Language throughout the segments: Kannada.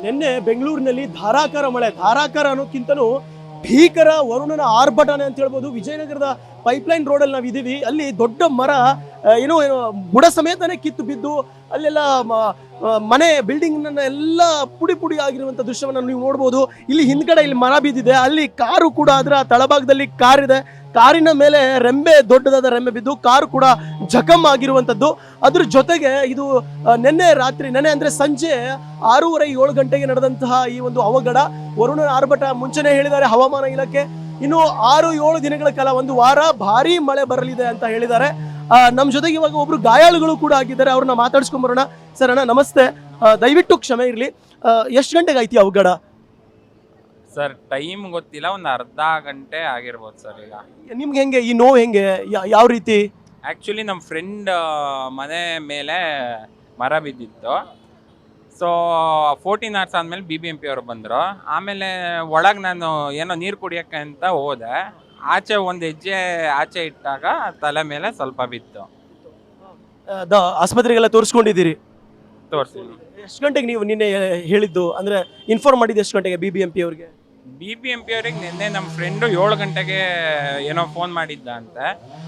ನಿನ್ನೆ ಬೆಂಗಳೂರಿನಲ್ಲಿ ಧಾರಾಕಾರ ಮಳೆ, ಧಾರಾಕಾರ ಅನ್ನೋಕ್ಕಿಂತನೂ ಭೀಕರ ವರುಣನ ಆರ್ಭಟನೆ ಅಂತ ಹೇಳ್ಬೋದು. ವಿಜಯನಗರದ ಪೈಪ್ಲೈನ್ ರೋಡಲ್ಲಿ ನಾವು ಇದೀವಿ. ಅಲ್ಲಿ ದೊಡ್ಡ ಮರ ಏನೋ ಬುಡ ಸಮೇತನೇ ಕಿತ್ತು ಬಿದ್ದು ಅಲ್ಲೆಲ್ಲ ಮನೆ ಬಿಲ್ಡಿಂಗ್ ಎಲ್ಲ ಪುಡಿ ಪುಡಿ ಆಗಿರುವಂಥ ದೃಶ್ಯವನ್ನು ನೀವು ನೋಡ್ಬೋದು. ಇಲ್ಲಿ ಹಿಂದ್ಗಡೆ ಇಲ್ಲಿ ಮರ ಬಿದ್ದಿದೆ, ಅಲ್ಲಿ ಕಾರು ಕೂಡ ಅದರ ತಳಭಾಗದಲ್ಲಿ ಕಾರ್ ಇದೆ, ಕಾರಿನ ಮೇಲೆ ರೆಂಬೆ, ದೊಡ್ಡದಾದ ರೆಂಬೆ ಬಿದ್ದು ಕಾರು ಕೂಡ ಜಖಮ್ ಆಗಿರುವಂಥದ್ದು. ಅದ್ರ ಜೊತೆಗೆ ಇದು ನೆನ್ನೆ ಅಂದ್ರೆ ಸಂಜೆ 6:30-7 ಗಂಟೆಗೆ ನಡೆದಂತಹ ಈ ಒಂದು ಅವಘಡ. ವರುಣನ ಆರ್ಭಟ ಮುಂಚೆನೆ ಹೇಳಿದ್ದಾರೆ ಹವಾಮಾನ ಇಲಾಖೆ. ಇನ್ನು 6-7 ದಿನಗಳ ಕಾಲ, ಒಂದು ವಾರ ಭಾರಿ ಮಳೆ ಬರಲಿದೆ ಅಂತ ಹೇಳಿದ್ದಾರೆ. ನಮ್ಮ ಜೊತೆಗೆ ಇವಾಗ ಒಬ್ರು ಗಾಯಾಳುಗಳು ಕೂಡ ಆಗಿದ್ದಾರೆ, ಅವ್ರನ್ನ ಮಾತಾಡ್ಸ್ಕೊಂಡ್ ಬರೋಣ. ಸರ್ ಅಣ್ಣ ನಮಸ್ತೆ, ದಯವಿಟ್ಟು ಕ್ಷಮೆ ಇರಲಿ. ಎಷ್ಟು ಗಂಟೆಗೆ ಐತಿ ಅವಘಡ? ಸರ್ ಟೈಮ್ ಗೊತ್ತಿಲ್ಲ, ಒಂದು ಅರ್ಧ ಗಂಟೆ ಆಗಿರ್ಬೋದು ಸರ್. ಈಗ ನಿಮ್ಗೆ ಹೆಂಗೆ ಈ ನೋವು ಹೆಂಗೆ, ಯಾವ ರೀತಿ? ಆ್ಯಕ್ಚುಲಿ ನಮ್ಮ ಫ್ರೆಂಡ್ ಮನೆ ಮೇಲೆ ಮರ ಬಿದ್ದಿತ್ತು. ಸೊ 14 hours ಆದಮೇಲೆ BBMP ಅವರು ಬಂದರು. ಆಮೇಲೆ ಒಳಗೆ ನಾನು ಏನೋ ನೀರು ಕುಡಿಯೋಕ್ಕೆ ಅಂತ ಹೋದೆ. ಆಚೆ ಒಂದು ಹೆಜ್ಜೆ ಆಚೆ ಇಟ್ಟಾಗ ತಲೆ ಮೇಲೆ ಸ್ವಲ್ಪ ಬಿತ್ತು. ಆಸ್ಪತ್ರೆಗೆಲ್ಲ ತೋರಿಸ್ಕೊಂಡಿದ್ದೀರಿ? ತೋರಿಸಿದ್ವಿ. ಎಷ್ಟು ಗಂಟೆಗೆ ನೀವು ನಿನ್ನೆ ಹೇಳಿದ್ದು, ಅಂದ್ರೆ ಇನ್ಫಾರ್ಮ್ ಮಾಡಿದ್ದು ಎಷ್ಟು ಗಂಟೆಗೆ BBMP ಅವ್ರಿಗೆ? BBMP ಅವ್ರಿಗೆ ನಿನ್ನೆ ನಮ್ಮ ಫ್ರೆಂಡು 7 ಗಂಟೆಗೆ ಏನೋ ಫೋನ್ ಮಾಡಿದ್ದ ಅಂತೆ.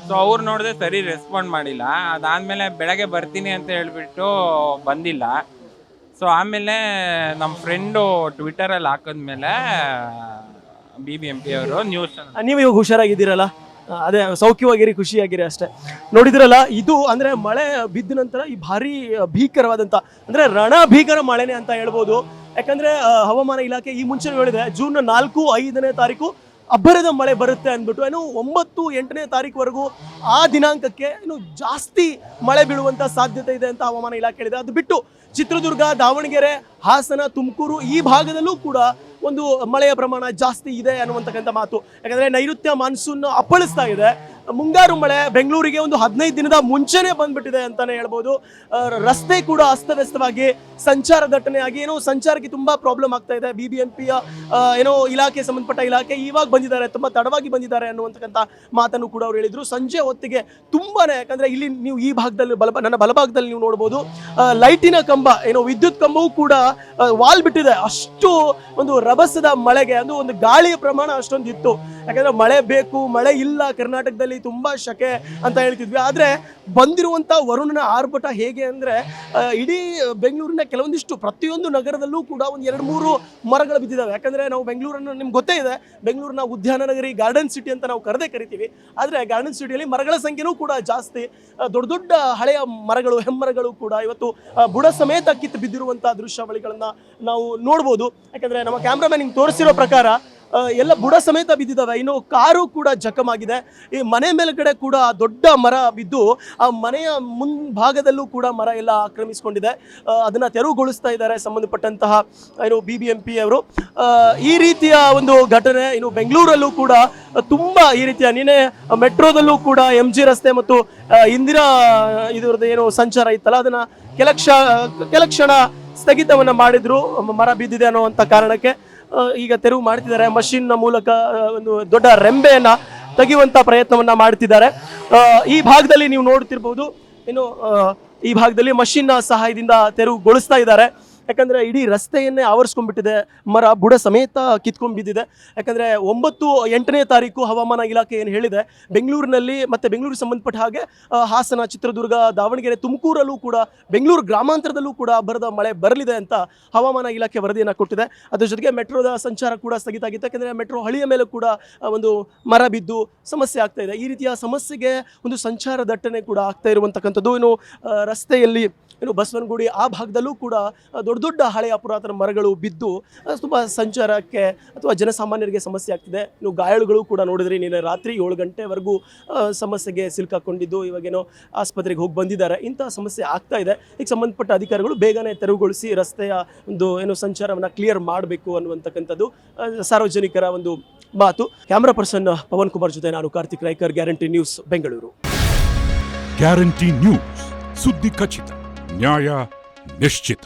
ಸೊ ಅವ್ರು ನೋಡಿದ್ರೆ ಸರಿ ರೆಸ್ಪಾಂಡ್ ಮಾಡಿಲ್ಲ. ಅದಾದಮೇಲೆ ಬೆಳಗ್ಗೆ ಬರ್ತೀನಿ ಅಂತ ಹೇಳಿಬಿಟ್ಟು ಬಂದಿಲ್ಲ. ಸೊ ಆಮೇಲೆ ನಮ್ಮ ಫ್ರೆಂಡು ಟ್ವಿಟರಲ್ಲಿ ಹಾಕಿದ್ಮೇಲೆ BBMP ಅವರು ನ್ಯೂಸ್. ನೀವು ಇವಾಗ ಹುಷಾರಾಗಿದ್ದೀರಲ್ಲ? ಅದೇ ಸೌಖ್ಯವಾಗಿರಿ, ಖುಷಿಯಾಗಿರಿ ಅಷ್ಟೇ. ನೋಡಿದ್ರಲ್ಲ, ಇದು ಅಂದ್ರೆ ಮಳೆ ಬಿದ್ದ ನಂತರ ಈ ಭಾರಿ ಭೀಕರವಾದಂತ, ಅಂದ್ರೆ ರಣ ಭೀಕರ ಮಳೆನೆ ಅಂತ ಹೇಳ್ಬೋದು. ಯಾಕಂದ್ರೆ ಹವಾಮಾನ ಇಲಾಖೆ ಈ ಮುಂಚೆ ಹೇಳಿದೆ ಜೂನ್ 4-5ನೇ ತಾರೀಕು ಅಬ್ಬರದ ಮಳೆ ಬರುತ್ತೆ ಅಂದ್ಬಿಟ್ಟು. ಏನು 9-8ನೇ ತಾರೀಕುವರೆಗೂ ಆ ದಿನಾಂಕಕ್ಕೆ ಇನ್ನು ಜಾಸ್ತಿ ಮಳೆ ಬೀಳುವಂತ ಸಾಧ್ಯತೆ ಇದೆ ಅಂತ ಹವಾಮಾನ ಇಲಾಖೆ ಹೇಳಿದೆ. ಅದು ಬಿಟ್ಟು ಚಿತ್ರದುರ್ಗ, ದಾವಣಗೆರೆ, ಹಾಸನ, ತುಮಕೂರು ಈ ಭಾಗದಲ್ಲೂ ಕೂಡ ಒಂದು ಮಳೆಯ ಪ್ರಮಾಣ ಜಾಸ್ತಿ ಇದೆ ಅನ್ನುವಂತಕ್ಕಂಥ ಮಾತು. ಯಾಕಂದ್ರೆ ನೈಋತ್ಯ ಮಾನ್ಸೂನ್ ಅಪ್ಪಳಿಸ್ತಾ ಇದೆ. ಮುಂಗಾರು ಮಳೆ ಬೆಂಗಳೂರಿಗೆ ಒಂದು 15 ದಿನದ ಮುಂಚೆನೆ ಬಂದ್ಬಿಟ್ಟಿದೆ ಅಂತಾನೆ ಹೇಳ್ಬೋದು. ರಸ್ತೆ ಕೂಡ ಅಸ್ತವ್ಯಸ್ತವಾಗಿ, ಸಂಚಾರ ದಟ್ಟಣೆಯಾಗಿ ಏನೋ ಸಂಚಾರಕ್ಕೆ ತುಂಬಾ ಪ್ರಾಬ್ಲಮ್ ಆಗ್ತಾ ಇದೆ. BBMPಯ ಏನೋ ಇಲಾಖೆ, ಸಂಬಂಧಪಟ್ಟ ಇಲಾಖೆ ಇವಾಗ ಬಂದಿದ್ದಾರೆ, ತುಂಬಾ ತಡವಾಗಿ ಬಂದಿದ್ದಾರೆ ಅನ್ನುವಂತಕ್ಕಂಥ ಮಾತನ್ನು ಕೂಡ ಅವ್ರು ಹೇಳಿದ್ರು. ಸಂಜೆ ಹೊತ್ತಿಗೆ ತುಂಬಾನೇ, ಯಾಕಂದ್ರೆ ಇಲ್ಲಿ ನೀವು ಈ ಭಾಗದಲ್ಲಿ ನನ್ನ ಬಲಭಾಗದಲ್ಲಿ ನೀವು ನೋಡ್ಬೋದು ಲೈಟಿನ ಕಂಬ, ಏನೋ ವಿದ್ಯುತ್ ಕಂಬವೂ ಕೂಡ ವಾಲ್ ಬಿಟ್ಟಿದೆ. ಅಷ್ಟು ಒಂದು ರಭಸದ ಮಳೆಗೆ, ಅದು ಒಂದು ಗಾಳಿಯ ಪ್ರಮಾಣ ಅಷ್ಟೊಂದು ಇತ್ತು. ಯಾಕಂದ್ರೆ ಮಳೆ ಬೇಕು, ಮಳೆ ಇಲ್ಲ, ಕರ್ನಾಟಕದಲ್ಲಿ ತುಂಬಾ ಶಕೆ ಅಂತ ಹೇಳ್ತಿದ್ವಿ. ಆದ್ರೆ ಬಂದಿರುವಂತ ವರುಣನ ಆರ್ಭಟ ಹೇಗೆ ಅಂದ್ರೆ ಇಡೀ ಬೆಂಗಳೂರಿನ ಕೆಲವೊಂದಿಷ್ಟು ಪ್ರತಿಯೊಂದು ನಗರದಲ್ಲೂ ಕೂಡ ಒಂದು 2-3 ಮರಗಳು ಬಿದ್ದಿದ್ದಾವೆ. ಯಾಕಂದ್ರೆ ನಾವು ಬೆಂಗಳೂರನ್ನು ನಿಮ್ಗೆ ಗೊತ್ತೇ ಇದೆ, ಬೆಂಗಳೂರಿನ ಉದ್ಯಾನ ನಗರಿ, ಗಾರ್ಡನ್ ಸಿಟಿ ಅಂತ ನಾವು ಕರಿತೀವಿ. ಆದ್ರೆ ಗಾರ್ಡನ್ ಸಿಟಿಯಲ್ಲಿ ಮರಗಳ ಸಂಖ್ಯೆನೂ ಕೂಡ ಜಾಸ್ತಿ. ದೊಡ್ಡ ದೊಡ್ಡ ಹಳೆಯ ಮರಗಳು, ಹೆಮ್ಮರಗಳು ಕೂಡ ಇವತ್ತು ಬುಡ ಸಮೇತ ಕಿತ್ತು ಬಿದ್ದಿರುವಂತಹ ದೃಶ್ಯಾವಳಿಗಳನ್ನ ನಾವು ನೋಡ್ಬೋದು. ಯಾಕಂದ್ರೆ ನಮ್ಮ ಕ್ಯಾಮ್ರಾಮನ್ ನಿಮ್ಗೆ ತೋರಿಸಿರೋ ಪ್ರಕಾರ ಎಲ್ಲ ಬುಡ ಸಮೇತ ಬಿದ್ದಿದ್ದಾವೆ. ಇನ್ನು ಕಾರು ಕೂಡ ಜಖಮಾಗಿದೆ. ಈ ಮನೆ ಮೇಲ್ಗಡೆ ಕೂಡ ದೊಡ್ಡ ಮರ ಬಿದ್ದು ಆ ಮನೆಯ ಮುಂಭಾಗದಲ್ಲೂ ಕೂಡ ಮರ ಎಲ್ಲ ಆಕ್ರಮಿಸಿಕೊಂಡಿದೆ. ಅದನ್ನ ತೆರವುಗೊಳಿಸ್ತಾ ಇದ್ದಾರೆ ಸಂಬಂಧಪಟ್ಟಂತಹ ಏನು BBMP ಅವರು. ಈ ರೀತಿಯ ಒಂದು ಘಟನೆ ಇನ್ನು ಬೆಂಗಳೂರಲ್ಲೂ ಕೂಡ ತುಂಬಾ ಈ ರೀತಿಯ, ನಿನ್ನೆ ಮೆಟ್ರೋದಲ್ಲೂ ಕೂಡ MG ರಸ್ತೆ ಮತ್ತು ಇಂದಿರಾ ಇದ್ರದ್ದು ಏನು ಸಂಚಾರ ಇತ್ತಲ್ಲ, ಅದನ್ನ ಕೆಲ ಕ್ಷಣ ಸ್ಥಗಿತವನ್ನ ಮಾಡಿದ್ರು ಮರ ಬಿದ್ದಿದೆ ಅನ್ನುವಂಥ ಕಾರಣಕ್ಕೆ. ಈಗ ತೆರವು ಮಾಡ್ತಿದ್ದಾರೆ, ಮಷಿನ್ ಮೂಲಕ ಒಂದು ದೊಡ್ಡ ರೆಂಬೆಯನ್ನ ತೆಗೆಯುವಂತ ಪ್ರಯತ್ನವನ್ನ ಮಾಡ್ತಿದ್ದಾರೆ. ಈ ಭಾಗದಲ್ಲಿ ನೀವು ನೋಡ್ತಿರ್ಬೋದು, ಇನ್ನು ಈ ಭಾಗದಲ್ಲಿ ಮಷಿನ್ ಸಹಾಯದಿಂದ ತೆರವುಗೊಳಿಸ್ತಾ ಇದ್ದಾರೆ. ಯಾಕಂದ್ರೆ ಇಡೀ ರಸ್ತೆಯನ್ನೇ ಆವರಿಸ್ಕೊಂಡ್ಬಿಟ್ಟಿದೆ, ಮರ ಬುಡ ಸಮೇತ ಕಿತ್ಕೊಂಡು ಬಿದ್ದಿದೆ. ಯಾಕಂದ್ರೆ 9-8ನೇ ತಾರೀಕು ಹವಾಮಾನ ಇಲಾಖೆ ಏನು ಹೇಳಿದೆ, ಬೆಂಗಳೂರಿನಲ್ಲಿ ಮತ್ತೆ ಬೆಂಗಳೂರಿಗೆ ಸಂಬಂಧಪಟ್ಟ ಹಾಗೆ ಹಾಸನ, ಚಿತ್ರದುರ್ಗ, ದಾವಣಗೆರೆ, ತುಮಕೂರಲ್ಲೂ ಕೂಡ, ಬೆಂಗಳೂರು ಗ್ರಾಮಾಂತರದಲ್ಲೂ ಕೂಡ ಬರದ ಮಳೆ ಬರಲಿದೆ ಅಂತ ಹವಾಮಾನ ಇಲಾಖೆ ವರದಿಯನ್ನು ಕೊಟ್ಟಿದೆ. ಅದ್ರ ಜೊತೆಗೆ ಮೆಟ್ರೋದ ಸಂಚಾರ ಕೂಡ ಸ್ಥಗಿತ ಆಗಿತ್ತು. ಯಾಕಂದ್ರೆ ಮೆಟ್ರೋ ಹಳಿಯ ಮೇಲೆ ಕೂಡ ಒಂದು ಮರ ಬಿದ್ದು ಸಮಸ್ಯೆ ಆಗ್ತಾ ಇದೆ. ಈ ರೀತಿಯ ಸಮಸ್ಯೆಗೆ ಒಂದು ಸಂಚಾರ ದಟ್ಟಣೆ ಕೂಡ ಆಗ್ತಾ ಇರುವಂತಕ್ಕಂಥದ್ದು. ಇನ್ನು ರಸ್ತೆಯಲ್ಲಿ ಇನ್ನು ಬಸವನಗುಡಿ ಆ ಭಾಗದಲ್ಲೂ ಕೂಡ ದೊಡ್ಡ ದೊಡ್ಡ ಹಳೆಯ ಪುರಾತನ ಮರಗಳು ಬಿದ್ದು ತುಂಬ ಸಂಚಾರಕ್ಕೆ ಅಥವಾ ಜನಸಾಮಾನ್ಯರಿಗೆ ಸಮಸ್ಯೆ ಆಗ್ತಿದೆ. ಇನ್ನು ಗಾಯಾಳುಗಳು ಕೂಡ ನೋಡಿದ್ರೆ ನಿನ್ನೆ ರಾತ್ರಿ 7 ಗಂಟೆವರೆಗೂ ಸಮಸ್ಯೆಗೆ ಸಿಲುಕಾಕೊಂಡಿದ್ದು ಇವಾಗೇನೋ ಆಸ್ಪತ್ರೆಗೆ ಹೋಗಿ ಬಂದಿದ್ದಾರೆ. ಇಂತಹ ಸಮಸ್ಯೆ ಆಗ್ತಾ ಇದೆ. ಈಗ ಸಂಬಂಧಪಟ್ಟ ಅಧಿಕಾರಿಗಳು ಬೇಗನೆ ತೆರವುಗೊಳಿಸಿ ರಸ್ತೆಯ ಒಂದು ಏನು ಸಂಚಾರವನ್ನು ಕ್ಲಿಯರ್ ಮಾಡಬೇಕು ಅನ್ನುವಂತಕ್ಕಂಥದ್ದು ಸಾರ್ವಜನಿಕರ ಒಂದು ಮಾತು. ಕ್ಯಾಮ್ರಾ ಪರ್ಸನ್ ಪವನ್ ಕುಮಾರ್ ಜೊತೆ ನಾನು Karthik Raikar, guarantee news, Bengaluru. Guarantee news, ಸುದ್ದಿ ಖಚಿತ, ನ್ಯಾಯ ನಿಶ್ಚಿತ.